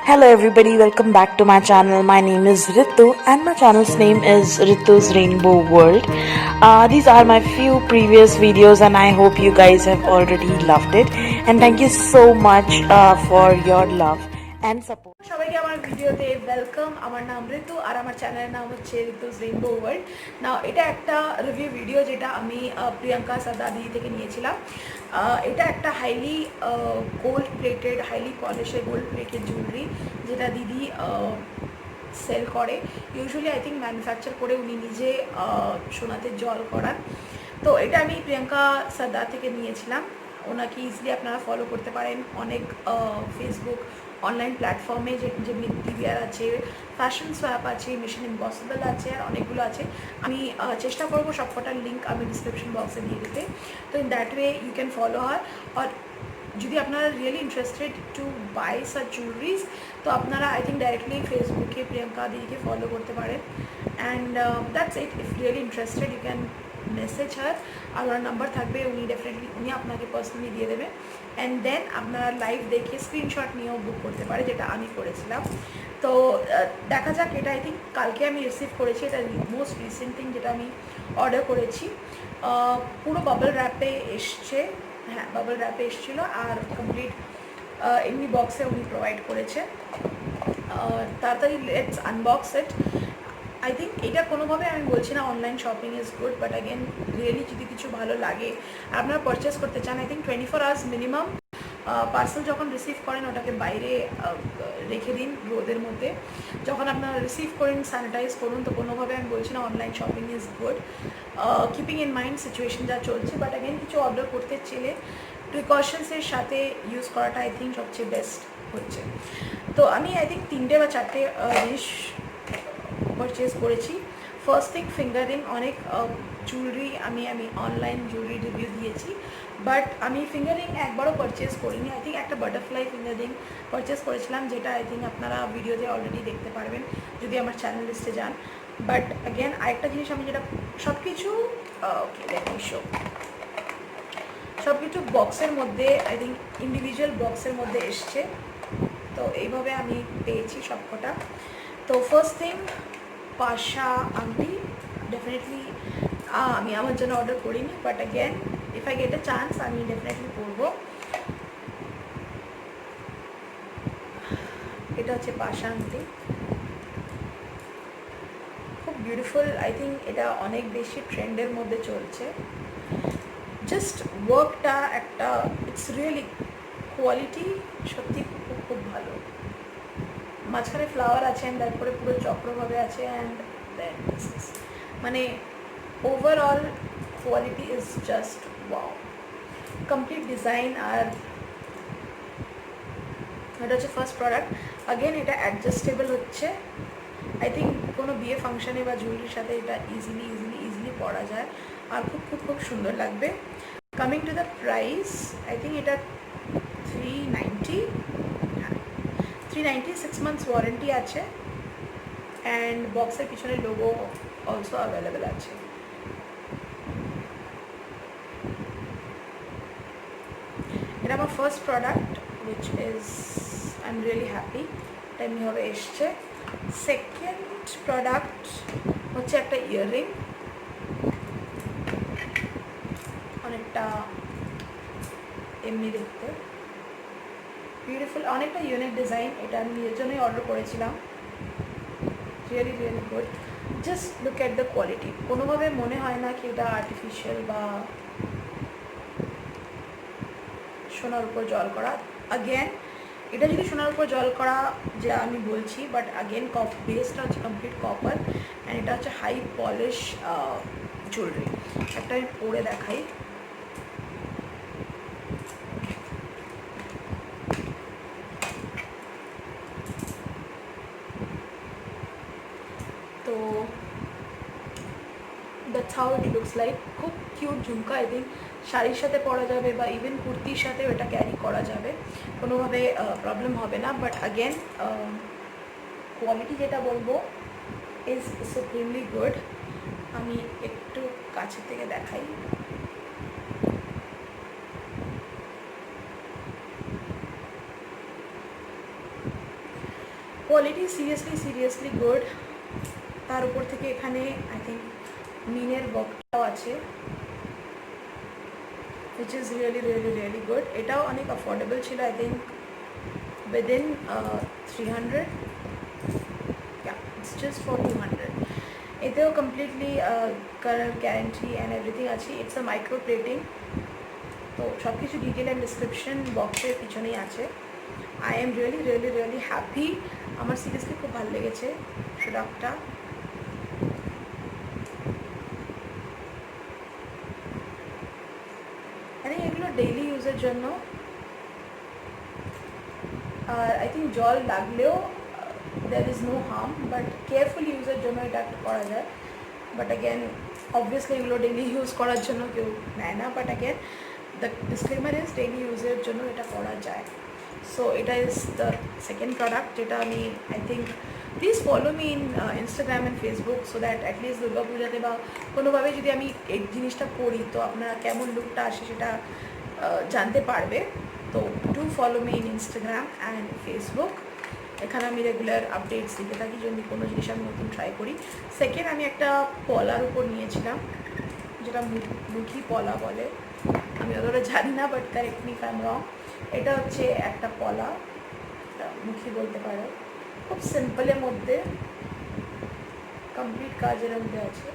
Hello everybody, welcome back to my channel. My name is Ritu and my channel's name is Ritu's Rainbow World. These are my few previous videos and I hope you guys have already loved it. And thank you so much for your love and support. সবাইকে আমার ভিডিওতে welcome. আমার নাম ঋতু আর আমার চ্যানেলের নাম হচ্ছে ঋতুস rainbow world. নাও এটা একটা রিভিউ ভিডিও যেটা আমি প্রিয়াঙ্কা সর্দার দিদি থেকে নিয়েছিলাম। এটা একটা হাইলি গোল্ড প্লেটেড হাইলি পলিশের গোল্ড প্লেটেড জুয়েলারি যেটা দিদি সেল করে। ইউজুয়ালি আই থিঙ্ক ম্যানুফ্যাকচার করে উনি নিজে সোনাতে জল করান। তো এটা আমি প্রিয়াঙ্কা সর্দার থেকে নিয়েছিলাম। ওনাকে ইজিলি আপনারা ফলো করতে পারেন অনেক ফেসবুক অনলাইন প্ল্যাটফর্মে, যেমনি পিভিআর আছে, ফ্যাশন সোয়াপ আছে, মিশন ইম্পসিবল আছে, আর অনেকগুলো আছে। আমি চেষ্টা করবো সবকটার লিঙ্ক আমি ডিসক্রিপশন বক্সে দিয়ে দিতে। তো in that way you can follow her. আর যদি আপনারা really interested to buy such jewelleries তো আপনারা আই থিঙ্ক ডাইরেক্টলি ফেসবুকে প্রিয়াঙ্কা দিদিকে ফলো করতে পারেন। And that's it. If really interested you can message her. আর ওনার নাম্বার থাকবে, উনি আপনাকে পার্সোনালি দিয়ে দেবে। অ্যান্ড দেন আপনারা লাইভ দেখে স্ক্রিনশট নিয়েও বুক করতে পারে, যেটা আমি করেছিলাম। তো দেখা যাক। এটা আই থিঙ্ক কালকে আমি রিসিভ করেছি। এটা মোস্ট রিসেন্ট থিং যেটা আমি অর্ডার করেছি। পুরো বাবল র্যাপে এসছে। হ্যাঁ, বাবল র্যাপে এসেছিলো আর কমপ্লিট এমনি বক্সে উনি প্রোভাইড করেছে। তাড়াতাড়ি let's unbox it. I think এটা কোনোভাবে আমি বলছি না online shopping is good, but again really যদি কিছু ভালো লাগে আপনারা পারচেস করতে চান, I think 24 hours minimum parcel যখন রিসিভ করেন ওটাকে বাইরে রেখে দিন রোদের মধ্যে। যখন আপনারা রিসিভ করেন স্যানিটাইজ করুন। তো কোনোভাবে আমি বলছি না online shopping is good, keeping in mind situation যা চলছে। বাট অ্যাগেন কিছু অর্ডার করতে চেলে প্রিকশনসের সাথে ইউজ করাটা আই থিঙ্ক সবচেয়ে বেস্ট হচ্ছে। তো আমি আই থিঙ্ক 3টে বা 4টে জিনিস পারচেস করেছি। First thing fingering. অনেক জুয়েলারি আমি অনলাইন জুয়েলারি রিভিউ দিয়েছি, বাট আমি ফিঙ্গারিং একবারও পারচেস করিনি। আই থিঙ্ক একটা বাটারফ্লাই ফিঙ্গারিং পারচেস করেছিলাম, যেটা আই থিঙ্ক আপনারা ভিডিওতে অলরেডি দেখতে পারবেন যদি আমার চ্যানেল লিস্টে যান। বাট অ্যাগেন আরেকটা জিনিস আমি যেটা সব কিছু সব কিছু বক্সের মধ্যে আই থিঙ্ক ইন্ডিভিজুয়াল বক্সের মধ্যে এসছে। তো এইভাবে আমি পেয়েছি সবকটা। তো ফার্স্ট থিং পাশা আংটি। ডেফিনেটলি আমি আমার জন্য অর্ডার করিনি, but again if I get A chance আমি ডেফিনেটলি করবো। এটা হচ্ছে পাশা আংটি, খুব বিউটিফুল। আই থিঙ্ক এটা অনেক বেশি ট্রেন্ডের মধ্যে চলছে। জাস্ট ওয়ার্কটা একটা ইটস রিয়েলি কোয়ালিটি সত্যি খুব খুব ভালো। মাঝখানে ফ্লাওয়ার আছে অ্যান্ড তারপরে পুরো চক্রভাবে আছে। অ্যান্ড দেন মানে overall quality is just wow. Complete design. আর এটা হচ্ছে ফার্স্ট প্রোডাক্ট। আগেন এটা অ্যাডজাস্টেবল হচ্ছে। আই থিঙ্ক কোনো বিয়ে ফাংশানে বা জুয়েলারির সাথে এটা ইজিলি পরা যায় আর খুব খুব খুব সুন্দর লাগবে। Coming to the price, I think এটা 390। 390 6 months ওয়ারেন্টি আছে। অ্যান্ড বক্সের পিছনে লোগো অলসো অ্যাভেলেবেল আছে। এটা আমার first product which is I am really happy. এটা এমনিভাবে এসছে। সেকেন্ড প্রোডাক্ট হচ্ছে একটা ইয়াররিং, অনেকটা এমনি দেখতে বিউটিফুল, অনেকটা ইউনিক ডিজাইন। এটা আমি নিজের জন্যই অর্ডার করেছিলাম। Really good. Just look at the quality. কোনোভাবে মনে হয় না কি এটা আর্টিফিশিয়াল বা সোনার উপর জল করা। আগেন এটা যদি সোনার উপর জল করা যে আমি বলছি, বাট আগেন বেসটা হচ্ছে কমপ্লিট কপার অ্যান্ড এটা হচ্ছে হাই পলিশ জুয়েলারি। একটা আমি পরে দেখাই। তো that's how it looks like. খুব কিউট ঝুমকা। আই থিঙ্ক শাড়ির সাথে পরা যাবে বা ইভেন কুর্তির সাথেও এটা ক্যারি করা যাবে, কোনোভাবে প্রবলেম হবে না। বাট আগেন কোয়ালিটি যেটা বলবো ইজ সুপ্রিমলি গুড। আমি একটু কাছের থেকে দেখাই। Quality seriously good. তার উপর থেকে এখানে আই থিঙ্ক মিনের বকটাও আছে, which is really good. এটাও অনেক অ্যাফোর্ডেবল ছিল, I think within 300, yeah, it's just for 200. এতেও completely colour guarantee and everything আছে। ইটস আ মাইক্রো প্লেটিং, তো সব কিছু ডিটেল অ্যান্ড ডিসক্রিপশন বক্সের পিছনেই আছে। I am really happy. আমার সিরিয়াসলি খুব ভালো লেগেছে প্রোডাক্টটা। আই থিঙ্ক এগুলো ডেইলি ইউজের জন্য, আর আই থিঙ্ক জল লাগলেও there is no harm, but careful ইউজের জন্য এটা একটা করা যায়। বাট অ্যাগেন অবভিয়াসলি এগুলো ডেইলি ইউজ করার জন্য কেউ নেয় না, but again the disclaimer is daily ইউজের জন্য এটা করা যায়। সো এটা ইজ দ্য সেকেন্ড প্রোডাক্ট যেটা আমি I think please follow me in Instagram and Facebook, so that at least Durga পূজাতে বা কোনোভাবে যদি আমি এই জিনিসটা করি তো আপনারা কেমন লুকটা আসে সেটা জানতে পারবে। তো do follow me in Instagram and Facebook. এখানে আমি রেগুলার আপডেটস দিতে থাকি যদি কোনো জিনিস আমি নতুন ট্রাই করি। সেকেন্ড, আমি একটা পলার উপর নিয়েছিলাম যেটা মুখী পলা বলে, আমি অতটা জানি না, but correct me if I am রং। এটা হচ্ছে একটা পলা, মুখী বলতে পারো, খুব সিম্পলের মধ্যে কমপ্লিট কাজের মধ্যে আছে।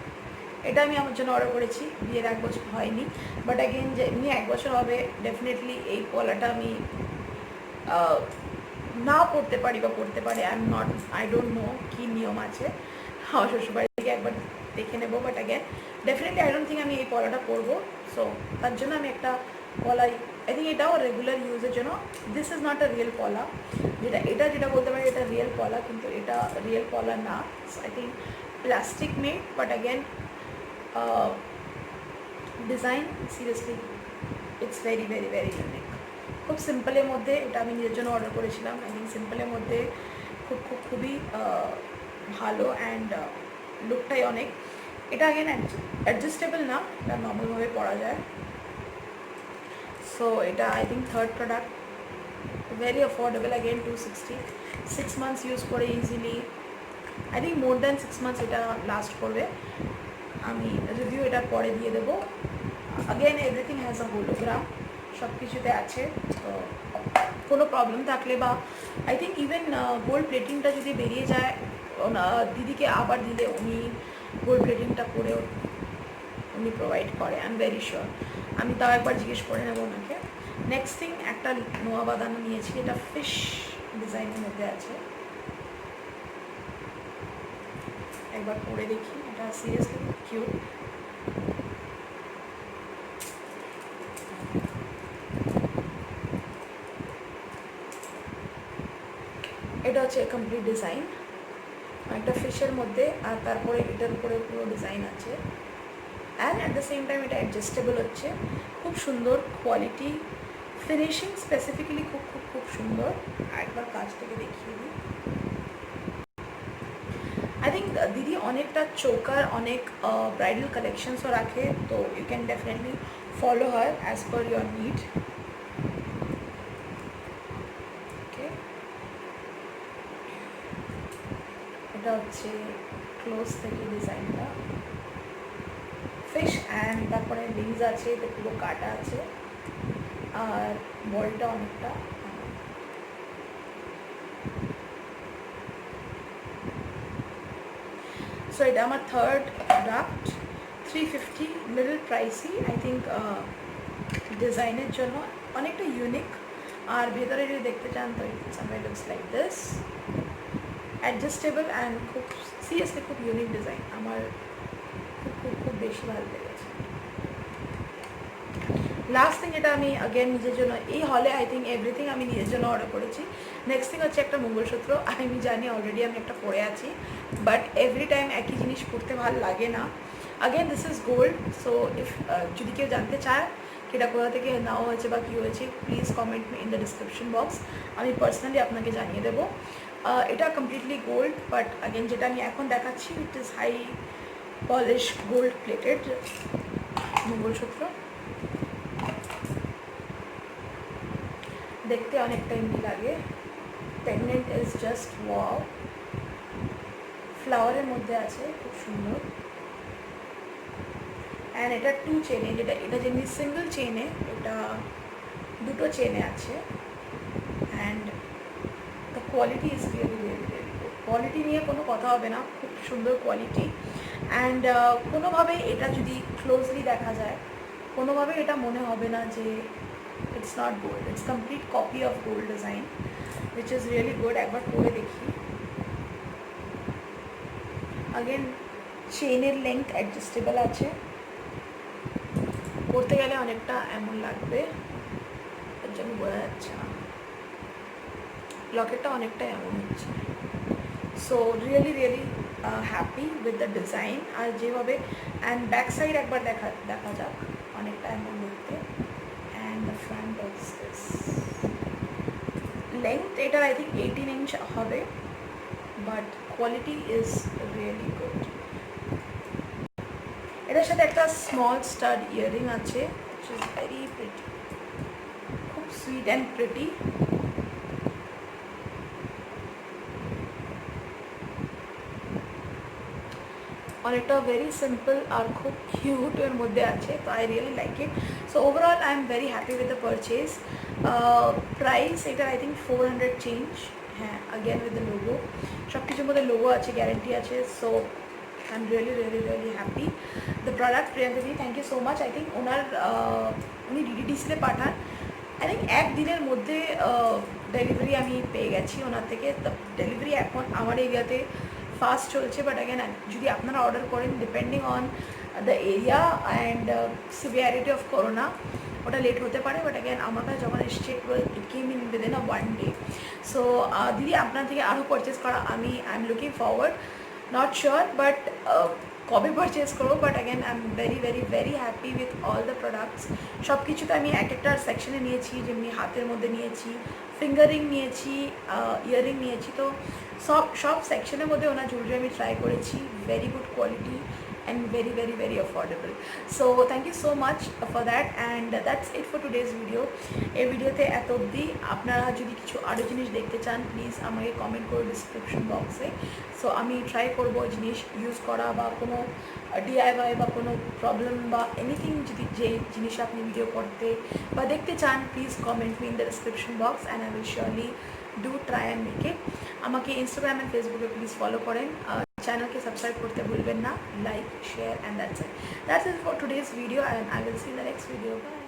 এটা আমি আমার জন্য অর্ডার করেছি, বিয়ের 1 বছর হয়নি, বাট অ্যাগেন যে এমনি 1 বছর হবে ডেফিনেটলি এই পলাটা আমি না পড়তে পারি বা পড়তে পারি, আই ডোন্ট নো কী নিয়ম আছে, আমার শ্বশুরবাড়ি থেকে একবার দেখে নেবো। But again definitely I don't think আমি এই পলাটা পরবো। সো তার জন্য আমি একটা পলাই, আই থিঙ্ক এটাও রেগুলার ইউজের জন্য। This is not a real পলা, যেটা বলতে পারি এটা রিয়েল পলা, কিন্তু এটা রিয়েল পলা না, I think plastic made. But again design seriously it's very unique. খুব সিম্পলের মধ্যে এটা আমি নিজের জন্য অর্ডার করেছিলাম। আই থিঙ্ক সিম্পলের মধ্যে খুবই ভালো অ্যান্ড লুকটাই অনেক। এটা অ্যাগেন অ্যাডজাস্টেবল না, এটা নর্মালভাবে পরা যায়। সো এটা I think third product, very affordable, again 260, 6 months use করে easily, I think more than 6 months এটা লাস্ট করবে। আমি রিভিউ এটার পরে দিয়ে দেবো। Again everything has a hologram, সব কিছুতে আছে। তো কোনো প্রবলেম থাকলে বা আই থিঙ্ক ইভেন গোল্ড প্লেটিংটা যদি বেরিয়ে যায় দিদিকে আবার দিলে উনি গোল্ড প্লেটিংটা করেও উনি প্রোভাইড করে, আই এম ভেরি শিওর। আমি তাও একবার জিজ্ঞেস করে নেবো ওনাকে। নেক্সট থিং, একটা নোয়া বাদানো নিয়েছি, এটা ফিশ ডিজাইনের মধ্যে আছে, একবার পরে দেখি। এটা সিরিয়াসলি খুব কিউট। এটা হচ্ছে কমপ্লিট ডিজাইন, একটা ফিশের মধ্যে, আর তারপরে এটার উপরে পুরো ডিজাইন আছে। And at the same time এটা অ্যাডজাস্টেবল হচ্ছে, খুব সুন্দর কোয়ালিটি, ফিনিশিং স্পেসিফিক্যালি খুব সুন্দর। একবার কাছ থেকে দেখিয়ে দিই। আই থিঙ্ক দিদি অনেকটা চোকার, অনেক ব্রাইডাল কালেকশনসও রাখে, তো you can definitely follow her as per your need. Okay, এটা হচ্ছে ক্লোজ থেকে ডিজাইনটা, ফিশ অ্যান্ড তারপরে লিংস আছে, এটা পুরো কাটা আছে, আর বলটা অনেকটা। সো এটা আমার third product, 350, little pricey I think, ডিজাইনের জন্য অনেকটা ইউনিক। আর ভেতরে যদি দেখতে চান তো somehow looks like this, adjustable and খুব সিরিয়াসলি খুব ইউনিক ডিজাইন, আমার খুব বেশি ভালো লেগেছে। লাস্ট থিং, এটা আমি অ্যাগেন নিজের জন্য, এই হলে আই থিঙ্ক এভরিথিং আমি নিজের জন্য অর্ডার করেছি। নেক্সট থিং হচ্ছে একটা মঙ্গলসূত্র, আমি জানি অলরেডি আমি একটা পরে আছি, বাট এভরি টাইম একই জিনিস পরতে ভালো লাগে না। Again this is gold, so if যদি কেউ জানতে চায় এটা কোথা থেকে নেওয়া হয়েছে বা কী হয়েছে, please comment me in the description box, আমি পার্সোনালি আপনাকে জানিয়ে দেবো। এটা কমপ্লিটলি গোল্ড, বাট অ্যাগেন যেটা আমি এখন দেখাচ্ছি it is high polish gold plated mangalsutra. দেখতে অনেকটা এমনি লাগে, পেন্ডেন্ট ইজ জাস্ট ওয়াও, ফ্লাওয়ারের মধ্যে আছে, খুব সুন্দর। অ্যান্ড এটা 2 চেনে, এটা যেমনি সিঙ্গেল চেনে, এটা 2টো চেনে আছে। And the quality is really really really good. Quality নিয়ে কোনো কথা হবে না, খুব সুন্দর কোয়ালিটি। অ্যান্ড কোনোভাবে এটা যদি ক্লোজলি দেখা যায়, কোনোভাবে এটা মনে হবে না যে it's not gold, it's complete copy of gold design, which is really good. একবার পরে দেখি। আগেন চেনের লেন্থ অ্যাডজাস্টেবল আছে, করতে গেলে অনেকটা এমন লাগবে, তার জন্য বোঝা যাচ্ছে না। লকেটটা অনেকটা এমন হচ্ছে। So really really happy with the design. আর যেভাবে অ্যান্ড ব্যাক সাইড একবার দেখা যাক, অনেকটা এমন দেখতে। And the front of this length, এটার আই থিঙ্ক 18 ইঞ্চ হবে, but quality is really good. এটার সাথে একটা স্মল স্টাড ইয়ারিং আছে, which is very pretty, খুব সুইট অ্যান্ড প্রিটি। অনেকটা ভেরি সিম্পল আর খুব কিউটের মধ্যে আছে, তো I really like it. So overall I am very happy with the purchase. Price এটার আই থিঙ্ক 400 চেঞ্জ। হ্যাঁ, আগেন উইথ দ্য লোগো, সব কিছুর মধ্যে লোগো আছে, গ্যারেন্টি আছে। So I am really really really happy the product. Priyanka di, thank you so much. I think উনি ডিডিডিসিতে পাঠান। I think একদিনের মধ্যে ডেলিভারি আমি পেয়ে গেছি ওনার থেকে। তো ডেলিভারি এখন আমার এরিয়াতে ফাস্ট চলছে, বাট অ্যাগেন যদি আপনারা অর্ডার করেন, depending on the area and severity of corona, ওটা লেট হতে পারে। বাট অ্যাগেন আমার কাছে যখন এসছে, it came in within a 1 day. So দিদি, আপনার থেকে আরও পারচেস করা I am looking forward. Not sure but কবে পারচেস করবো, but again I am very very very happy with all the products. সব কিছুতে আমি এক একটা সেকশনে নিয়েছি, যেমনি হাতের মধ্যে নিয়েছি, ফিঙ্গারিং নিয়েছি, ইয়ারিং নিয়েছি। তো সব সেকশনের মধ্যে ওনার জুয়েলারি আমি ট্রাই করেছি। Very good quality and very very very affordable. So thank you so much for that. And that's it for today's video. এই ভিডিওতে এত অবধি। আপনারা যদি কিছু আরও জিনিস দেখতে চান, প্লিজ আমাকে কমেন্ট করো ডিসক্রিপশন বক্সে। সো আমি ট্রাই করবো জিনিস ইউজ করা, বা কোনো ডিআইওয়াই বা কোনো প্রবলেম বা এনিথিং যদি যে জিনিস আপনি ভিডিও করতে বা দেখতে চান, please comment me in the description box and I will surely do try and make it. আমাকে ইনস্টাগ্রাম অ্যান্ড ফেসবুকে প্লিজ ফলো করেন। চ্যানেলকে সাবস্ক্রাইব করতে ভুলবেন না। Like, share and that's it for today's video, and I will see in the next video. By.